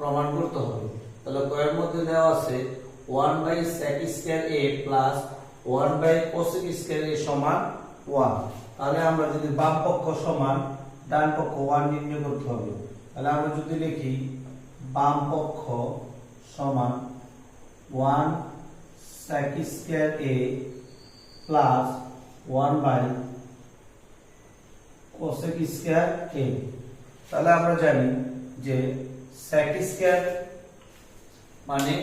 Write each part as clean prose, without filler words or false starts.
প্রমাণ করতে হবে। তাহলে এর মধ্যে দেওয়া আছে 1 by sec square a plus 1 by cosec square a সমান 1। তাহলে আমরা যদি বাম পক্ষ সমান ডান পক্ষ 1 নির্ণয় করতে হবে। তাহলে আমরা যদি লিখি বাম পক্ষ সমান 1 sec square a plus 1 by cosec square a। তাহলে আমরা জানি যে sec স্কয়ার মানে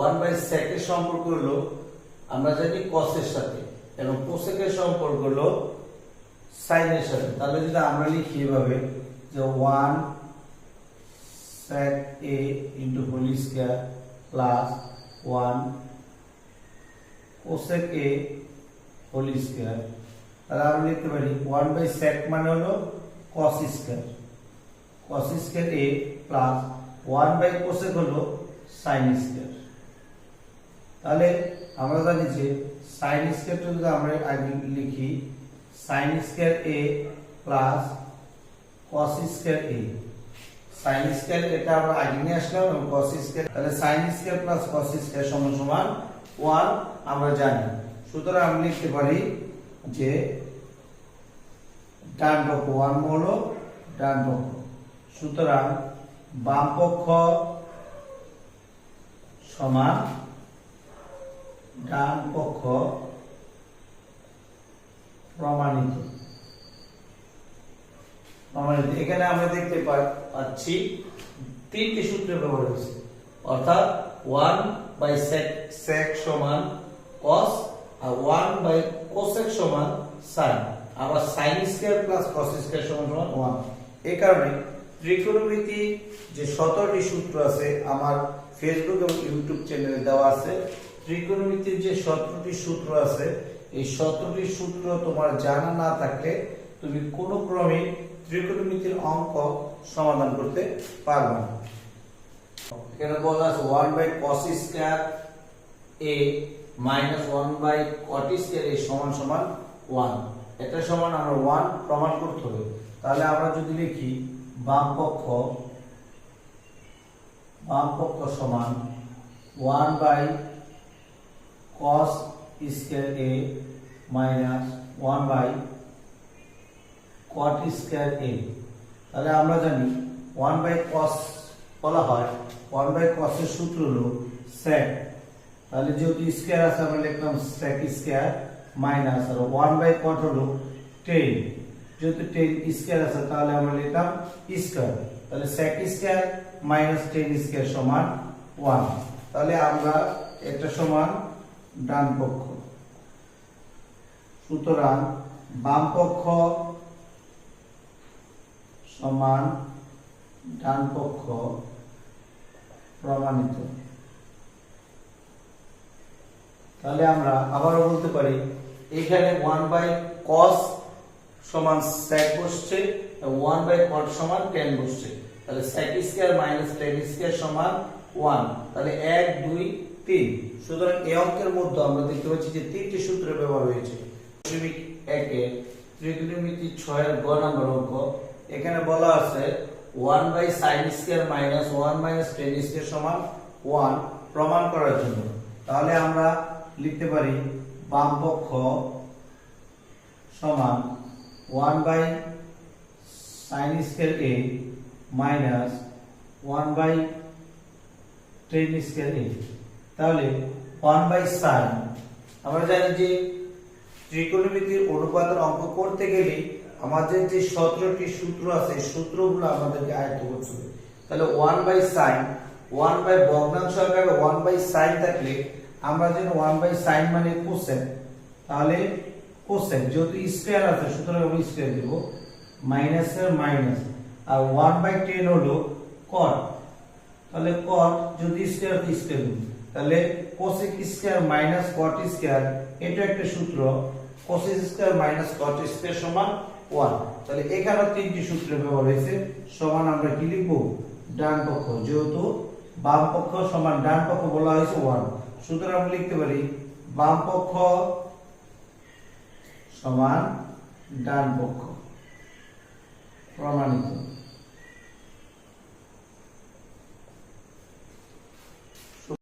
1 বাই sec এর সম্পর্ক হলো আমরা জানি cos এর সাথে এবং cosec এর সম্পর্ক হলো sin এর সাথে। তাহলে যদি আমরা লিখি এভাবে যে 1 sec a into whole square plus 1 cosec a whole square, তাহলে আমরা লিখতে পারি 1 বাই sec মানে হলো cos square a plus 1 by cosec হলো sin স্কয়ার। তাহলে আমরা জানি যে sin স্কয়ারটা যদি আমরা আগে লিখি sin square a plus cos square a, sin square এটা আমরা আগে নিয়ে আসলাম এবং cos স্কয়ার, তাহলে sin square plus cos square সমান সমান 1 আমরা জানি। সুতরাং আমরা লিখতে পারি যে ডান পক্ষ 1 হলো ডান পক্ষ, সুতরাং বাম পক্ষ সমান ডান পক্ষ প্রমাণিত। এখানে আমরা দেখতে পাচ্ছি তিনটি সূত্র ব্যবহার হয়েছে, অর্থাৎ 1 বাই sec সমান cos আর 1 বাই cosec সমান sin, আবার sin square plus cos square সমান 1। এই কারণে ত্রিকোণমিতি যে 17টি সূত্র আছে আমার ফেসবুক এবং ইউটিউব চ্যানেলে দেওয়া আছে। ত্রিকোণমিতির যে 17টি সূত্র আছে এই 17টি সূত্র তোমার জানা না থাকলে তুমি কোনো ক্রমে ত্রিকোণমিতির অঙ্ক সমাধান করতে পারবে না। এখানে বলা আছে 1 by cos square a minus 1 by cot square a সমান সমান 1। এটা সমান আমরা 1 প্রমাণ করতে হবে। তাহলে আমরা যদি লিখি বাম পক্ষ সমান 1 by cos square a minus 1 by cot square a। তাহলে আমরা জানি 1 বাই cos বলা হয় 1 বাই cos এর সূত্র হলো sec, তাহলে যেহেতু স্কয়ার আছে আমরা লিখলাম sec স্কয়ার মাইনাস আর 1 বাই cot হলো tan, যেহেতু tan স্কয়ার আছে তাহলে আমরা লিখলাম স্কয়ার, তাহলে sec square minus tan square সমান 1। তাহলে আমরা এটা সমান ডান পক্ষ, সুতরাং বাম পক্ষ সমান ডান পক্ষ প্রমাণিত। তাহলে আমরা আবারও বলতে পারি এখানে 1 বাই cos সমান sec বসছে এবং 1 বাই cot সমান tan বসছে, তাহলে sec square minus tan square সমান 1। তাহলে 1 2 3। সুতরাং এই অঙ্কের মধ্যে আমরা দেখতে পাচ্ছি যে তিনটি সূত্র ব্যবহার হয়েছে। দশমিক 1 এর ত্রিকোণমিতি 6 এর গ নম্বর অঙ্ক। এখানে বলা আছে 1 by sin square minus 1 minus tan square সমান 1 প্রমাণ করার জন্য। তাহলে আমরা লিখতে পারি বাম পক্ষ সমান 1 by sin square a minus 1 by tan square a। তাহলে 1 বাই sin, আমরা জানি যে ত্রিকোণমিতির অনুপাতের অঙ্ক করতে গেলে আমাদের যে 17টি সূত্র আছে সূত্রগুলো আমাদেরকে আয়ত্ত করতে হবে। তাহলে 1 বাই sin, 1 বাই ভগ্নাংশ আকারে 1 বাই sin থাকলে আমরা জানি 1 বাই sin মানে cosec, তাহলে cosec যেহেতু স্কয়ার আছে সুতরাং আমরা স্কয়ার দেব, মাইনাস এর মাইনাস, আর 1 বাই tan হলো cot, তাহলে cot যদি স্কয়ার স্কয়ার দেব, তাহলে cosec square minus cot square এটা একটা সূত্র, cosec square minus cot square সমান 1। তাহলে এখানে তিনটি সূত্র ব্যবহার হয়েছে, সমান আমরা কি লিখব ডান পক্ষ, যেহেতু বাম পক্ষ সমান ডান পক্ষ বলা হয়েছে 1, সুতরাং আমরা লিখতে পারি বাম পক্ষ সমান ডান পক্ষ প্রমাণিত।